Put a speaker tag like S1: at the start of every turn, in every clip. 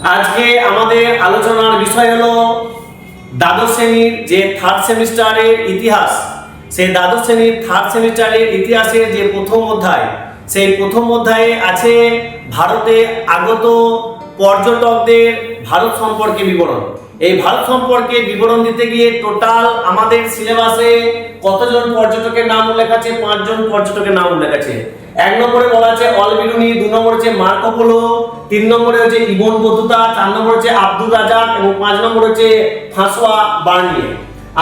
S1: আজকে আমাদের আলোচনার বিষয় হলো দ্বাদশ শ্রেণীর যে থার্ড সেমিস্টারের ইতিহাস। সেই দ্বাদশ শ্রেণীর থার্ড সেমিস্টারের ইতিহাসের যে প্রথম অধ্যায়, সেই প্রথম অধ্যায়ে আছে ভারতে আগত পর্যটকদের ভারত সম্পর্কে বিবরণ। এই ভারত সম্পর্কে বিবরণ দিতে গিয়ে টোটাল আমাদের সিলেবাসে কতজন পর্যটকের নাম উল্লেখ আছে? 5 জন পর্যটকের নাম উল্লেখ আছে। 1 নম্বরে বলা আছে অলবিরুনি, 2 নম্বরে হচ্ছে মার্কো পোলো, 3 নম্বরে হচ্ছে ইবন বতুতা, 4 নম্বরে হচ্ছে আব্দুল রাজাক এবং 5 নম্বরে হচ্ছে ফ্রাঁসোয়া বার্নিয়ে।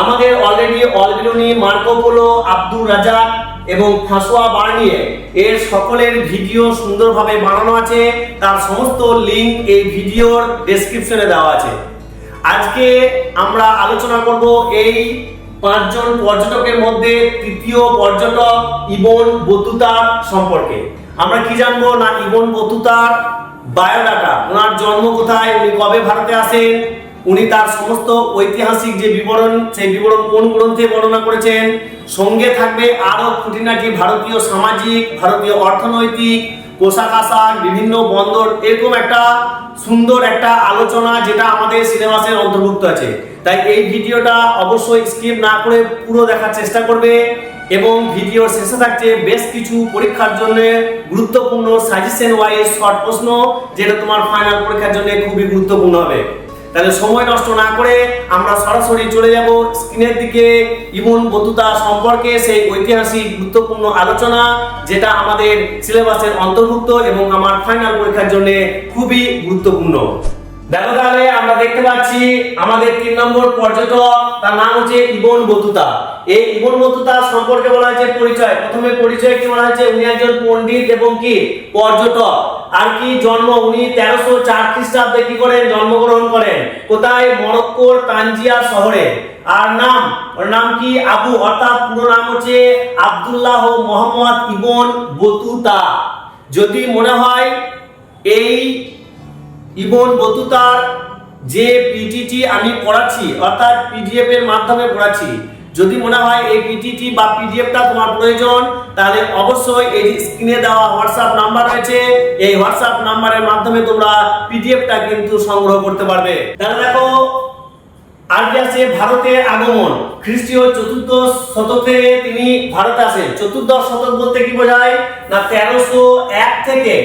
S1: আমাদের already Alberuni, Marco Polo, Abdul Razzaq এবং ফ্রাঁসোয়া বার্নিয়ে এর সকলের ভিডিও সুন্দরভাবে বানানো আছে। তার সমস্ত লিংক এই ভিডিওর ডেসক্রিপশনে দেওয়া আছে। আজকে আমরা আলোচনা করব এই 5 জন পর্যটকের মধ্যে তৃতীয় পর্যটক ইবন বতুতার সম্পর্কে। আমরা কি জানবো না, ইবন বতুতার বায়োডাটা, ওনার জন্ম কোথায়, উনি কবে ভারতে আসেন, উনি তার সমস্ত ঐতিহাসিক যে বিবরণ, সেই বিবরণ কোন গ্রন্থে বর্ণনা করেছেন। সঙ্গে থাকবে আরো খুঁটিনাটি ভারতীয় সামাজিক, ভারতীয় অর্থনৈতিক, পোশাক আশাক, বিভিন্ন বন্দর, এরকম একটা সুন্দর একটা আলোচনা যেটা আমাদের সিলেবাসের অন্তর্ভুক্ত আছে। তাই এই ভিডিওটা অবশ্যই স্কিপ না করে পুরো দেখার চেষ্টা করবে এবং ভিডিওর শেষে থাকছে বেশ কিছু পরীক্ষার জন্য গুরুত্বপূর্ণ সাজেশন ওয়াইজ শর্ট প্রশ্ন, যেটা তোমার ফাইনাল পরীক্ষার জন্য খুবই গুরুত্বপূর্ণ হবে। তাহলে সময় নষ্ট না করে আমরা সরাসরি চলে যাব স্ক্রিনের দিকে ইবন বতুতা সম্পর্কে সেই ঐতিহাসিক গুরুত্বপূর্ণ আলোচনা, যেটা আমাদের সিলেবাসের অন্তর্ভুক্ত এবং আমার ফাইনাল পরীক্ষার জন্য খুবই গুরুত্বপূর্ণ। দেখো তাহলে আমরা দেখতে পাচ্ছি আমাদের 3 নম্বর পর্যটক, তার নাম হচ্ছে ইবন বতুতা। এই ইবন বতুতা সম্পর্কে বলা হয়েছে পরিচয়। প্রথমে পরিচয় কি বলা হয়েছে, উনি একজন পণ্ডিত এবং কি পর্যটক। আর কি জন্ম, উনি 1304 খ্রিস্টাব্দে কি করেন, জন্মগ্রহণ করেন। কোথায়? মরক্কোর তানজিয়া শহরে। আর নাম, ওর নাম কি? আবু, অর্থাৎ পুরো নাম হচ্ছে আব্দুল্লাহ মোহাম্মদ ইবন বতুতা। যদি মনে হয় এই ইবন বতুতার যে পিটিটি আমি পড়াচ্ছি, অর্থাৎ পিডিএফ এর মাধ্যমে পড়াচ্ছি, যদি মনে হয় এই পিটিটি বা পিডিএফটা তোমার প্রয়োজন, তাহলে অবশ্যই এই স্ক্রিনে দেওয়া হোয়াটসঅ্যাপ নাম্বার রয়েছে, এই হোয়াটসঅ্যাপ নাম্বারের মাধ্যমে তোমরা পিডিএফটা কিন্তু সংগ্রহ করতে পারবে। তাহলে দেখো আর কি আছে, ভারতের আগমন। খ্রিস্টীয় 4th শতকে তিনি ভারতে আসেন। 4th শতক বলতে কি বোঝায় না, 1301 থেকে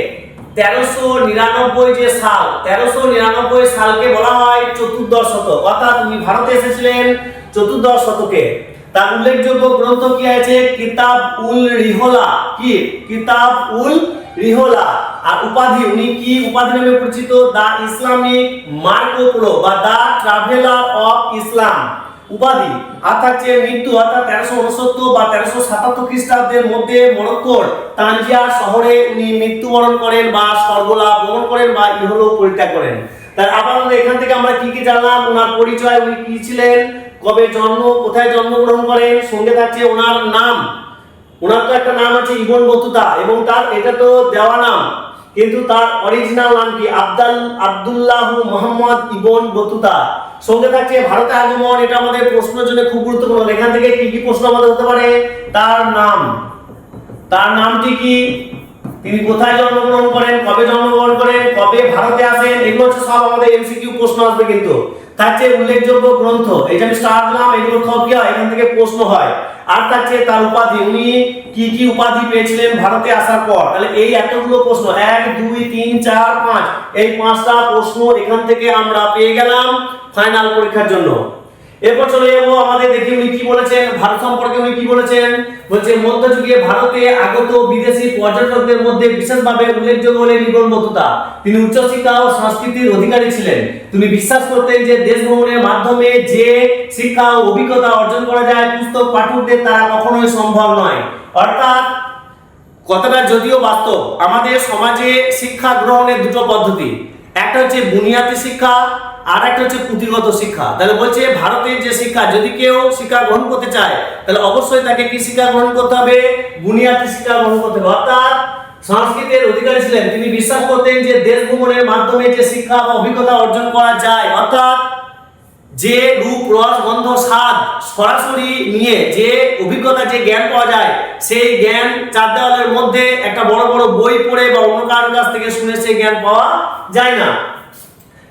S1: 1399 যে সাল, 1399 সালকে বলা হয় 4th শতক। অর্থাৎ উনি ভারতে এসেছিলেন 4th শতকে। তার উল্লেখযোগ্য গ্রন্থ কি আছে? কিতাব উল রিহলা। কি? কিতাব উল রিহলা। আর উপাধি, উনি কি উপাধি নামে পরিচিত? দা ইসলামিক মার্কো পোলো বা দা ট্রাভেলার অফ ইসলাম উপাধি। আর থাকছে মৃত্যু, অর্থাৎ 1369 বা 1377 খ্রিস্টাব্দের মধ্যে মরক্কোর তানজিয়া শহরে উনি মৃত্যুবরণ করেন বা স্বর্গলাভ গমন করেন বা ইহলোক পরিত্যাগ করেন। তার আবার এখান থেকে আমরা কি কি জানলাম, ওনার পরিচয়, উনি কি ছিলেন, কবে জন্ম, কোথায় জন্মগ্রহণ করেন, সঙ্গে থাকছে ওনার নাম। ওনার তো একটা নাম আছে ইবন বতুতা এবং তার এটা তো দেওয়া নাম, কিন্তু তার অরিজিনাল নাম কি? Abdullah Mohammad Ibn Battuta. সঙ্গে থাকছে ভারতে আগমন, এটা আমাদের প্রশ্নের জন্য খুব গুরুত্বপূর্ণ। এখান থেকে কি কি প্রশ্ন আমাদের হতে পারে? তার নাম, তার নামটি কি, তিনি কোথায় জন্মগ্রহণ করেন, কবে জন্মগ্রহণ করেন, কবে ভারতে আসেন, এগুলো হচ্ছে সব আমাদের এমসিকিউ প্রশ্ন আসবে। কিন্তু থাকছে উল্লেখযোগ্য গ্রন্থ, এটা আমি স্টার দিলাম, এগুলো সব কি হয়, এখান থেকে প্রশ্ন হয়। আর থাকছে তার উপাধি, উনি কি কি উপাধি পেয়েছিলেন ভারতে আসার পর। তাহলে এই এতগুলো প্রশ্ন 1 2 3 4 5, এই 5টা প্রশ্ন এখান থেকে আমরা পেয়ে গেলাম ফাইনাল পরীক্ষার জন্য। এরপর চলে যাবো আমাদের, দেখি উনি কি বলেছেন ভারত সম্পর্কে। উনি কি বলেছেন, বলছে মধ্যযুগে ভারতে আগত বিদেশি পর্যটকদের মধ্যে বিশেষভাবে উল্লেখযোগ্য হলেন ইবন বতুতা। তিনি উচ্চশিক্ষা ও সংস্কৃতির অধিকারী ছিলেন। তিনি বিশ্বাস করতেন যে দেশ ভ্রমণের মাধ্যমে যে শিক্ষা ও অভিজ্ঞতা অর্জন করা যায়, পুস্তক পাঠকদের তারা কখনোই সম্ভব নয়। অর্থাৎ কথাটা যদিও বাস্তব, আমাদের সমাজে শিক্ষা গ্রহণের দুটো পদ্ধতি, একটা হচ্ছে বুনিয়াদী শিক্ষা আর একটা হচ্ছে পুঁথিগত শিক্ষা। তাহলে বলছে ভারতের যে শিক্ষা, যদি কেউ শিক্ষা গ্রহণ করতে চায় তাহলে অবশ্যই তাকে কি শিক্ষা গ্রহণ করতে হবে? বুনিয়াদী শিক্ষা গ্রহণ করতে হবে। অর্থাৎ সংস্কৃতির অধিকারী ছিলেন, তিনি বিশ্বাস করতেন যে দেশ ভ্রমণের মাধ্যমে যে শিক্ষা বা অভিজ্ঞতা অর্জন করা যায়, অর্থাৎ যে রূপ রস গন্ধ স্বাদ সরাসরি নিয়ে যে অভিজ্ঞতা, যে জ্ঞান পাওয়া যায়, সেই জ্ঞান 4 দেওয়ালের মধ্যে একটা বড় বড় বই পড়ে বা অন্য কারোর কাছ থেকে শুনে সেই জ্ঞান পাওয়া যায় না।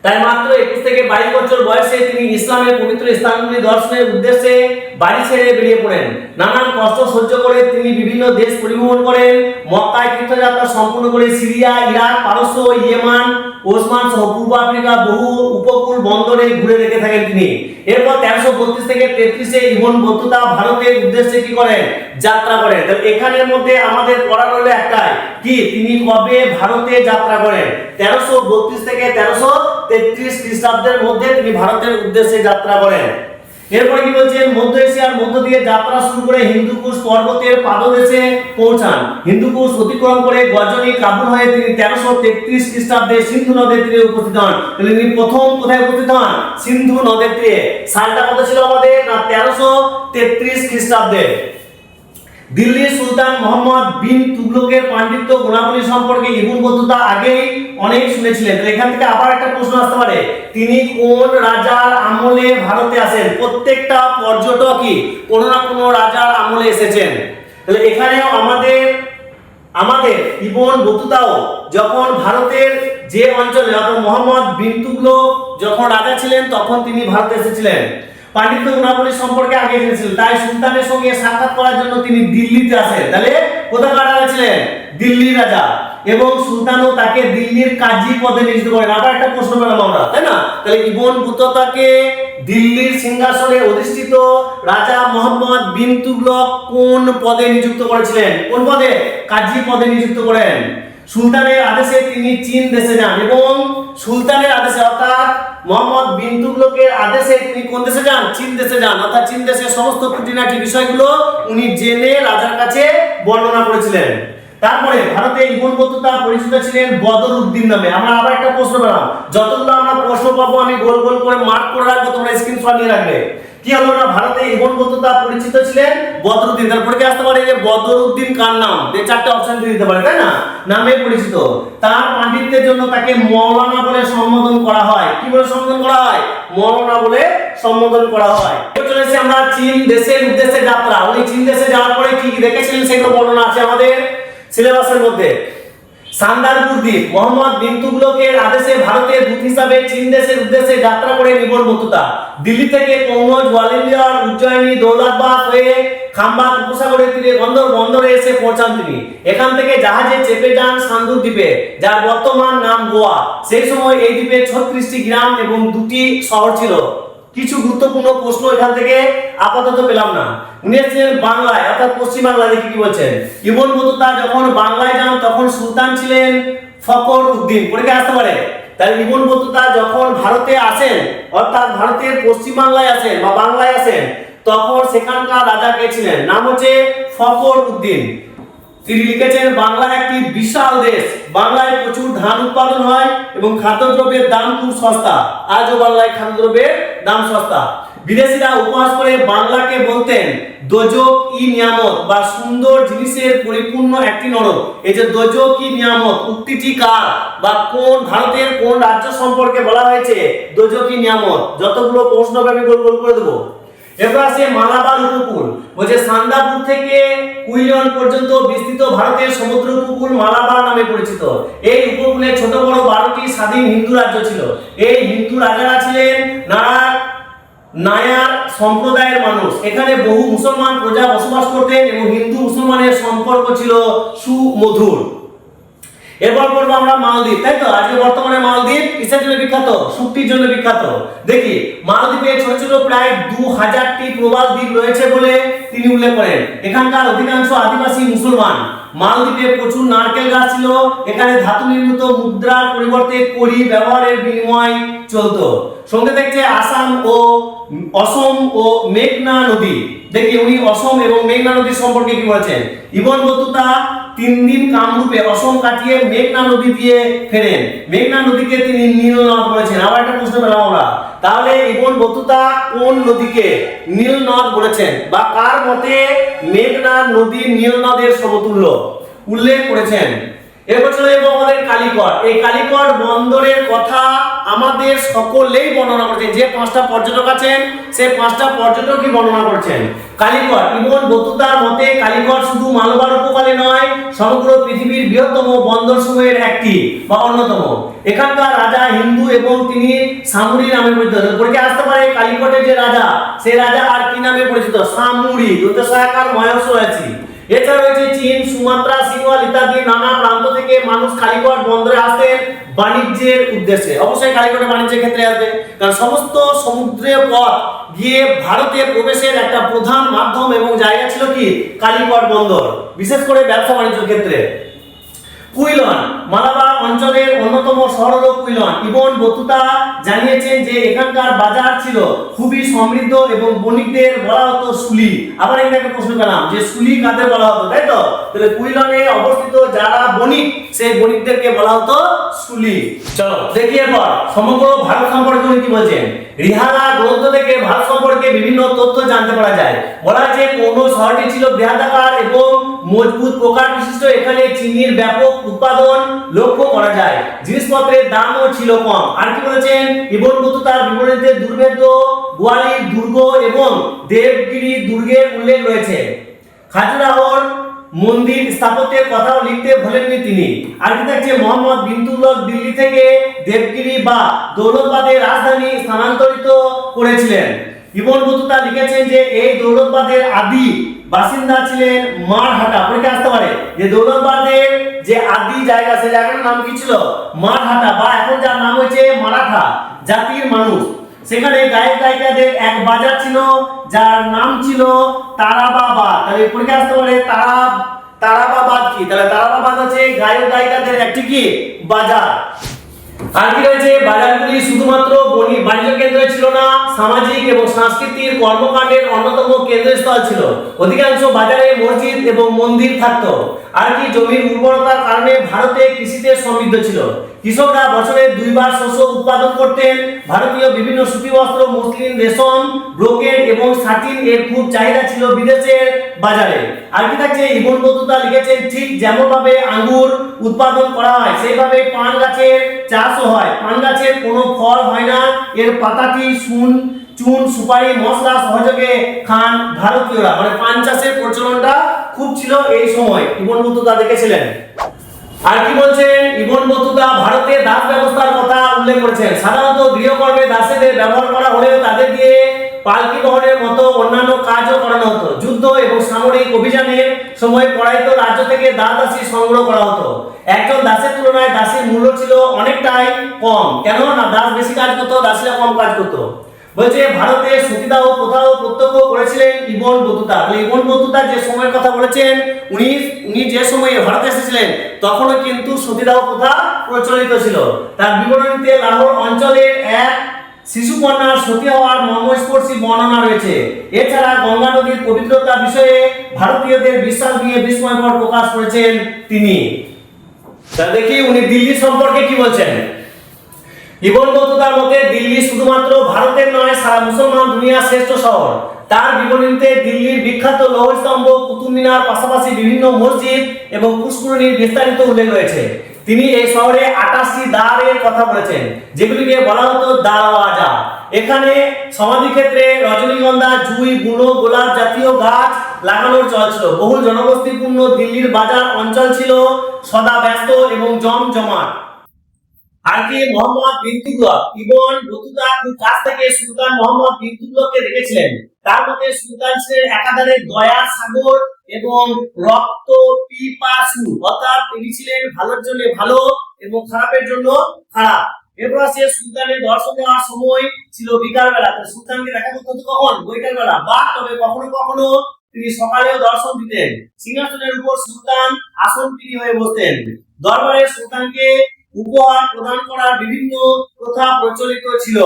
S1: তাই মাত্র 21 থেকে 22 বছর বয়সে তিনি ইসলামের পবিত্র স্থানগুলি দর্শনের উদ্দেশ্যে বাড়ি ছেড়ে বেরিয়ে পড়েন। নানান কষ্ট সহ্য করে তিনি বিভিন্ন দেশ পরিভ্রমণ করেন। মক্কায় তীর্থযাত্রা সম্পূর্ণ করে সিরিয়া, ইরাক, পারস্য, ইয়েমান, ওসমান সহ পূর্ব আফ্রিকা বহু উপকূল বন্দরে ঘুরে দেখে থাকেন তিনি। এরপর 1332 থেকে 33-এ ইবন বতুতা ভারতের উদ্দেশ্যে কি করেন? যাত্রা করেন। তাহলে এখানের মধ্যে আমাদের পড়া হলো একটাই, কি তিনি কবে ভারতে যাত্রা করেন? 1332 থেকে 1333 খ্রিস্টাব্দের মধ্যে তিনি ভারতের উদ্দেশ্যে যাত্রা করেন। এরপরে কি বলছেন? মধ্য এশিয়ার মধ্য দিয়ে যাত্রা শুরু করে হিন্দুকুশ পর্বতের পাদদেশে পৌঁছান। হিন্দুকুশ অতিক্রম করে গজনি কাবুল হয়ে তিনি 1333 খ্রিস্টাব্দে সিন্ধু নদের তীরে উপস্থিত হন। তাহলে তিনি প্রথম কোথায় উপস্থিত হন? সিন্ধু নদের তীরে। সালটা কত ছিল আমাদের? না 1333 খ্রিস্টাব্দে। দিল্লির সুলতান মোহাম্মদ বিন তুগলকের পাণ্ডিত্য গুণাবলী সম্পর্কে ইবন বতুতা আগেই অনেক শুনেছিলেন। তাহলে এখান থেকে আবার একটা প্রশ্ন আসতে পারে, তিনি কোন রাজার আমলে ভারতে আসেন? প্রত্যেকটা পর্যটকই কোনো না কোনো রাজার আমলে এসেছেন। তাহলে এখানেও আমাদের ইবন বতুতাও যখন ভারতের যে অঞ্চলে অর্থাৎ মোহাম্মদ বিন তুগলক যখন রাজা ছিলেন তখন তিনি ভারতে এসেছিলেন। পাণ্ডিত্য গুণাবলী সম্পর্কে আগে জেনেছিলেন, তাই সুলতানের সঙ্গে সাক্ষাৎ করার জন্য তিনি দিল্লিতে আসেন। তাহলে কোথাকার রাজা ছিলেন? দিল্লির রাজা। এবং সুলতানও তাকে দিল্লির কাজী পদে নিযুক্ত করেন। আবার একটা প্রশ্ন পেলাম আমরা, তাই না? তাহলে ইবন বতুতাকে দিল্লির সিংহাসনে অধিষ্ঠিত রাজা মোহাম্মদ বিন তুগলক কোন পদে নিযুক্ত করেছিলেন? কোন পদে? কাজী পদে নিযুক্ত করেন। সুলতানের আদেশে তিনি চীন দেশে যান এবং সুলতানের আদেশে অর্থাৎ মোহাম্মদ বিন তুগলকের আদেশে তিনি কোন দেশে যান? চীন দেশে যান। অর্থাৎ চীন দেশের সমস্ত খুঁটিনাটি বিষয়গুলো উনি জেনে রাজার কাছে বর্ণনা করেছিলেন। তারপরে ভারতে ইবন বতুতা পরিচিত ছিলেন বদরউদ্দিন নামে। আমরা আবার একটা প্রশ্ন পেলাম, যতগুলো আমরা প্রশ্ন পাবো আমি গোল গোল করে মার্ক করে রাখবো, তোমরা স্ক্রিনশট নিয়ে রাখবে। কি হলো না, ভারতে ইবন বতুতা পরিচিত ছিলেন বদরউদ্দিন। তারপরে কি আসতে পারে যে বদরউদ্দিন কার নাম? এই চারটি অপশন দিয়ে দিতে পারে, তাই না? নামে পরিচিত। তার পাণ্ডিত্যের জন্য তাকে মৌলানা বলে সম্বোধন করা হয়। কি বলে সম্বোধন করা হয়? মৌলানা বলে সম্বোধন করা হয়। চলে এসেছি আমরা চীন দেশের উদ্দেশ্যে যাত্রা। উনি চীন দেশে যাওয়ার পরে কি কি দেখেছিলেন সেগুলো বর্ণনা আছে আমাদের সিলেবাসের মধ্যে। সান্দারপুর দ্বীপ, মোহাম্মদ বিন তুগলকের আদেশে ভারতের দূত হিসাবে চীন দেশের উদ্দেশ্যে যাত্রা করে ইবন বতুতা। দিল্লি থেকে কনৌজ, গ্বালিয়র, উজ্জয়িনী, দৌলতাবাদ হয়ে খাম্বাত উপসাগরের তীরে বন্দরে এসে পৌঁছান তিনি। এখান থেকে জাহাজে চেপে যান সান্দুর দ্বীপে, যার বর্তমান নাম গোয়া। সেই সময় এই দ্বীপে 36টি গ্রাম এবং 2টি শহর ছিল। কিছু গুরুত্বপূর্ণ প্রশ্ন এখান থেকে আপাতত পেলাম না। উনি ছিলেন বাংলায় অর্থাৎ পশ্চিম বাংলায়। দেখি কি বলছেন। ইবন বতুতা যখন বাংলায় যান তখন সুলতান ছিলেন ফখর উদ্দিন। পরীক্ষা আসতে পারে। তাই ইবন বতুতা যখন ভারতে আসেন অর্থাৎ ভারতের পশ্চিম বাংলায় আসেন বা বাংলায় আসেন তখন সেখানকার রাজা কে ছিলেন? নাম হচ্ছে ফখর উদ্দিন। তিনি লিখেছেন বাংলা একটি বিশাল দেশ, বাংলায় প্রচুর ধান উৎপাদন হয় এবং খাদ্যদ্রব্যের দাম খুব সস্তা। আজও বাংলায় খাদ্যদ্রব্যের দাম সস্তা। বিদেশিরা উপহাস করে বাংলাকে বলতেন দোজক ই নিয়ামত বা সুন্দর জিনিসের পরিপূর্ণ একটি নরক। এই যে দোজক ই নিয়ামত উক্তিটি কার বা কোন ভারতের কোন রাজ্য সম্পর্কে বলা হয়েছে? দোজক ই নিয়ামত। যতগুলো প্রশ্ন আমি গোল গোল করে দেবো। এরপর আছে মালাবার উপকূল। বলছে সান্দাপুর থেকে কুইলিয়ন পর্যন্ত বিস্তৃত ভারতের সমুদ্র উপকূল মালাবার নামে পরিচিত। এই উপকূলে ছোট বড় 12টি স্বাধীন হিন্দু রাজ্য ছিল। এই হিন্দু রাজারা ছিলেন নায়ার সম্প্রদায়ের মানুষ। এখানে বহু মুসলমান প্রজা বসবাস করতেন এবং হিন্দু মুসলমানের সম্পর্ক ছিল সুমধুর। এরপর পড়বো আমরা মালদ্বীপ, তাই তো? আজকে বর্তমানে মালদ্বীপ কিসের জন্য বিখ্যাত? শুকটির জন্য বিখ্যাত। দেখি মালদ্বীপে ছোট ছোট প্রায় 2000টি প্রবাল দ্বীপ রয়েছে বলে তিনি উল্লেখ করেন। এখানকার অধিকাংশ আদিবাসী মুসলমান। মালদ্বীপে প্রচুর নারকেল গাছ ছিল। এখানে ধাতু নির্মিত মুদ্রার পরিবর্তে কড়ি ব্যবহারের বিনিময় চলতো। সঙ্গে দেখছে অসম ও মেঘনা নদী। দেখি উনি অসম এবং মেঘনা নদী সম্পর্কে কি বলেছেন। ইবন বতুতা 3 দিন কামরূপে অসম কাটিয়ে মেঘনা নদী দিয়ে ফেরেন। মেঘনা নদীকে তিনি নীল নদ বলেছেন। আবার একটা প্রশ্ন পেলাম আমরা, তাহলে ইবন বতুতা কোন নদীকে নীল নদ বলেছেন বা কার মতে মেঘনা নদী নীল নদের সমতুল্য উল্লেখ করেছেন? এরপর চলে যাবো আমাদের কালিকট। এই কালিকট বন্দরের কথা আমার আমাদের সকলেই বর্ণনা করছেন। যে 5টা পর্যটক আছেন সেই 5টা পর্যটকই বর্ণনা করছেন। কালিকট, ইবন বতুতার মতে কালিকট শুধু মালবার উপকূলে নয়, সমগ্র পৃথিবীর বৃহত্তম বন্দর সমূহের একটি বা অন্যতম। এখানকার রাজা হিন্দু এবং তিনি সামুরি নামে পরিচিত। পরীক্ষা আসতে পারে কালিকটের যে রাজা, সেই রাজা আর কি নামে পরিচিত? সামুরি। দুটো সহায়কার ময়স রয়েছে। এছাড়া রয়েছে চীন, সুমাত্রা, সিঙ্গল ইত্যাদি নানা প্রান্ত থেকে মানুষ কালিকট বন্দরে আসতেন বাণিজ্যের উদ্দেশ্যে। অবশ্যই কালিকটে বাণিজ্যের ক্ষেত্রে আসবে, কারণ সমস্ত সমুদ্রের পথ গিয়ে ভারতে প্রবেশের একটা প্রধান মাধ্যম এবং জায়গা ছিল কি? কালিকট বন্দর, বিশেষ করে ব্যবসা বাণিজ্যের ক্ষেত্রে। কুইলন, মালাবার অঞ্চলের অন্যতম শহর হলো কুইলন। ইবন বতুতা জানিয়েছেন যে এখানকার বাজার ছিল খুবই সমৃদ্ধ এবং বণিকদের বলা হতো সুলি। আবার এখানে একটা প্রশ্ন পেলাম যে সুলি কাদের বলা হতো, তাই তো? তাহলে কুইলনে অবস্থিত যারা বণিক, সেই বণিকদেরকে বলা হতো সুলি। চলো দেখি এরপর সমগ্র ভারত সম্পর্কে উনি কি বলছেন। রিহালা গ্রন্থ থেকে ভারত সম্পর্কে বিভিন্ন তথ্য জানতে পারা যায়। বলা যায় কোন শহরটি ছিল বৃহদাকার এবং মজবুত প্রকার বিশিষ্ট। এখানে চিনির ব্যাপক উৎপাদন লক্ষ্য করা যায়। জিনিসপত্রের দামও ছিল কম। আর কি বলেছেন? ইবন বতুতার বিবরণীতে দুর্ভেদ্য, গোয়ালির দুর্গ এবং দেবগিরি দুর্গের উল্লেখ রয়েছে। খাজুরাহোর মন্দির স্থাপত্যের কথাও লিখতে ভোলেননি তিনি। আর কি থাকছে? মোহাম্মদ বিন তুগলক দিল্লি থেকে দেবগিরি বা দৌলতাবাদের রাজধানী স্থানান্তরিত করেছিলেন। ইবন বতুতা লিখেছেন যে এই দৌলতাবাদের আদি বাসিন্দা ছিলেন মারহাটা। পরীক্ষা আসতে পারে যে দৌলতাবাদের যে আদি জায়গা, সেই জায়গাটার নাম কি ছিল? মারহাটা, বা এখন যার নাম হয়েছে মারাঠা জাতির মানুষ। সেখানে গায়ক গায়িকাদের এক বাজার ছিল যার নাম ছিল তারাবাবাদ। তাহলে পরীক্ষা আসতে পারে তারাবাবাদ কি? তাহলে তারাবাবাদ হচ্ছে গায়ক গায়িকাদের একটি কি বাজার। আর কি রয়েছে? বাজারগুলি শুধুমাত্র বাণিজ্য কেন্দ্র ছিল না, সামাজিক এবং সাংস্কৃতিক কর্মকাণ্ডের অন্যতম কেন্দ্রস্থল ছিল। অধিকাংশ বাজারে মসজিদ এবং মন্দির থাকতো। আর কি? জমির উর্বরতার কারণে ভারতে কৃষিতে সমৃদ্ধ ছিল। কৃষকরা বছরে 2 বার শস্য উৎপাদন করতেন। ভারতীয় বিভিন্ন সুতি বস্ত্র, মসলিন, রেশম, ব্রোকেড এবং সাটিন এর খুব চাহিদা ছিল বিদেশের বাজারে। আর কি থাকছে? ইবন বতুতা লিখেছেন ঠিক যেমন ভাবে আঙ্গুর উৎপাদন করা হয় সেইভাবে পান গাছের চাষও হয়। পান গাছের কোনো ফল হয় না, এর পাতাটি চুন, সুপারি, মশলা সহযোগে খান ভারতীয়রা। মানে পান চাষের প্রচলনটা খুব ছিল এই সময়, ইবন বতুতা দেখেছিলেন। আর কি বলছেন? ইবন বতুতা ভারতে দাস ব্যবস্থার কথা উল্লেখ করেছেন। সাধারণত গৃহকর্মে দাসীদের ব্যবহার করা হলেও তাদের দিয়ে পালকি বহনের মতো অন্যান্য কাজও করানো হতো। যুদ্ধ এবং সামরিক অভিযানের সময় পরাজিত রাজ্য থেকে দাসী সংগ্রহ করা হতো। একজন দাসের তুলনায় দাসীর মূল্য ছিল অনেকটাই কম। কেন না? দাস বেশি কাজ করতো, দাসীরা কম কাজ করতো। বলছে ভারতে সতীদাহ প্রথাও প্রত্যক্ষ করেছিলেন ইবন বতুতা। ইবন বতুতা যে সময়ের কথা বলেছেন, উনি যে সময়ে ভারতে এসেছিলেন তখনও কিন্তু সতীদাহ প্রথা প্রচলিত ছিল। তার বিবরণীতে লাহোর অঞ্চলের এক শিশুকন্যার সতী হওয়ার মর্মস্পর্শী বর্ণনা রয়েছে। এছাড়া গঙ্গা নদীর পবিত্রতা বিষয়ে ভারতীয়দের বিশ্বাস নিয়ে বিস্ময়কর প্রকাশ করেছেন তিনি। দেখি উনি দিল্লি সম্পর্কে কি বলছেন। ইবন বতুতার মতে দিল্লি শুধুমাত্র ভারতের নয়, সারা মুসলমান দুনিয়ার শ্রেষ্ঠ শহর। তার বিবরণীতে দিল্লির বিখ্যাত লৌহস্তম্ভ, কুতুব মিনার, পাশাপাশি বিভিন্ন মসজিদ এবং পুষ্করিণীর বিস্তারিত উল্লেখ রয়েছে। তিনি এই শহরে 28টি দ্বারের কথা বলেছেন, যেগুলিকে বলা হতো দারওয়াজা। এখানে সমাধি ক্ষেত্রে রজনীগন্ধা, জুঁই, বুনো, গোলাপ জাতীয় গাছ লাগানোর চল ছিল। বহুল জনবসতিপূর্ণ দিল্লির বাজার অঞ্চল ছিল সদা ব্যস্ত এবং জমজমাট। আর কি? মোহাম্মদ বিন তুগলক, ইবন বতুতা খুব কাছ থেকে সুলতান মোহাম্মদ বিন তুগলককে দেখেছিলেন। তার মতে সুলতান ছিলেন একাধারে দয়ার সাগর এবং রক্ত পিপাসু, অর্থাৎ তিনি ছিলেন ভালোর জন্য ভালো এবং খারাপের জন্য খারাপ। এরপর সে সুলতানের দর্শন দেওয়ার সময় ছিল বিকাল বেলা। তো সুলতানকে দেখা করতে হতো কখন? বিকাল বেলা। বা তবে কখনো কখনো তিনি সকালেও দর্শন দিতেন। সিংহাসনের উপর সুলতান আসনপ্রিয় হয়ে বসতেন। দরবারে সুলতানকে উপহার প্রদান করার বিভিন্ন প্রথা প্রচলিত ছিল।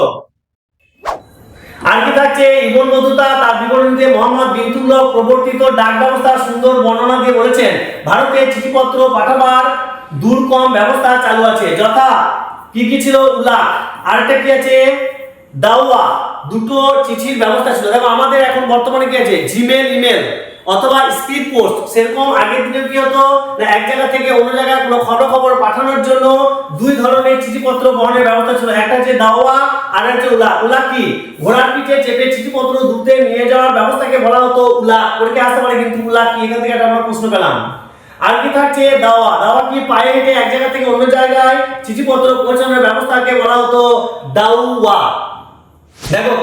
S1: আর কি থাকছে? ইবন বতুতা তার বিবরণীতে মোহাম্মদ বিন তুগলক প্রবর্তিত ডাক ব্যবস্থার সুন্দর বর্ণনা দিয়ে বলেছেন, ভারতে চিঠিপত্র পাঠাবার দুর্গম ব্যবস্থা চালু আছে। যথা কি কি ছিল? উল্লাখ। আরেকটা কি আছে? দাওয়া। দুটো চিঠির ব্যবস্থা ছিল। দেখো আমাদের এখন বর্তমানে কি আছে, জিমেল, ইমেল অথবা স্পিড পোস্ট। সেরকম আগের দিনে কি হতো না, এক জায়গা থেকে অন্য জায়গায় কোনো খবর পাঠানোর জন্য দুই ধরনের চিঠিপত্র বহনের ব্যবস্থা ছিল। একটা হচ্ছে দাওয়া আর একটা উলা। উলা কি, ঘোড়ার পিঠে চেপে চিঠিপত্র দূতে নিয়ে যাওয়ার ব্যবস্থাকে বলা হতো উলা। পরীক্ষায় আসতে পারে কিন্তু উলা কি, এখান থেকে একটা আমরা প্রশ্ন পেলাম। আর কি থাকছে, দাওয়া। দাওয়া কি, পায়ে হেঁটে এক জায়গা থেকে অন্য জায়গায় চিঠিপত্র পৌঁছানোর ব্যবস্থাকে বলা হতো দাওয়া। দেখো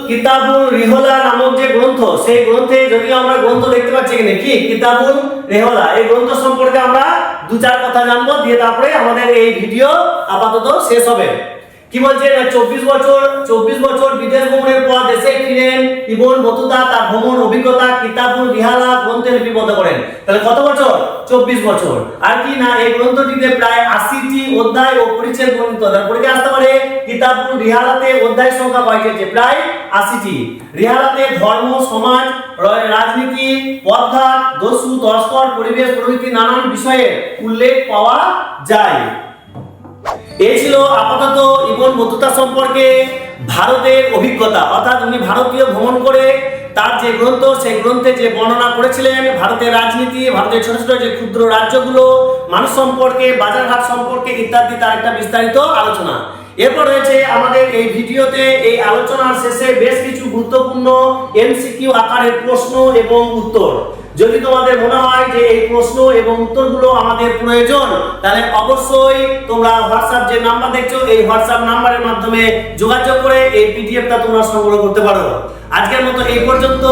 S1: কিতাবুল রিহলা নামক যে গ্রন্থ, সেই গ্রন্থে যদিও আমরা গ্রন্থ দেখতে পাচ্ছি এখানে কি কিতাবুল রিহলা, এই গ্রন্থ সম্পর্কে আমরা দু চার কথা জানবো, দিয়ে তারপরে আমাদের এই ভিডিও আপাতত শেষ হবে। কি বলছে না, 24 বছর বিদেশ ভ্রমণের পর দেশে ফিরেন ইবন বতুতা। তার ভ্রমণ অভিজ্ঞতা কিতাবুল রিহালা গ্রন্থে লিপিবদ্ধ করেন। তাহলে কত বছর, 24 বছর। আর কি না, এই গ্রন্থটিতে প্রায় 80টি অধ্যায় ও পরিচ্ছেদ বর্ণিত। তার পরীক্ষা আসতে পারে কিতাবুল রিহালাতে অধ্যায় সংখ্যা কয়টি আছে, প্রায় 80টি। রিহালাতে ধর্ম, সমাজ, রাজনীতি, পথঘাট, দস্যু, তস্কর, পরিবেশ প্রভৃতি নানান বিষয়ে উল্লেখ পাওয়া যায়। এই ছিল আপাতত ইবন বতুতা সম্পর্কে ভারতের অভিজ্ঞতা, অর্থাৎ উনি ভারতীয় ভ্রমণ করে তার যে গ্রন্থ, সেই গ্রন্থে যে বর্ণনা করেছিলেন ভারতের রাজনীতি, ভারতের ছোট ছোট যে ক্ষুদ্র রাজ্যগুলো, মানুষ সম্পর্কে, বাজারঘাট সম্পর্কে ইত্যাদি, তার একটা বিস্তারিত আলোচনা। এরপর রয়েছে আমাদের এই ভিডিওতে এই আলোচনার শেষে বেশ কিছু গুরুত্বপূর্ণ এমসিকিউ আকারের প্রশ্ন এবং উত্তর। যদি তোমাদের মনে হয় যে এই প্রশ্ন এবং উত্তরগুলো আমাদের প্রয়োজন, তাহলে অবশ্যই তোমরা হোয়াটসঅ্যাপ যে নাম্বার দেখছো, এই হোয়াটসঅ্যাপ নাম্বারের মাধ্যমে যোগাযোগ করে এই পিডিএফটা তোমরা সংগ্রহ করতে পারো। আজকের মতো এই পর্যন্ত।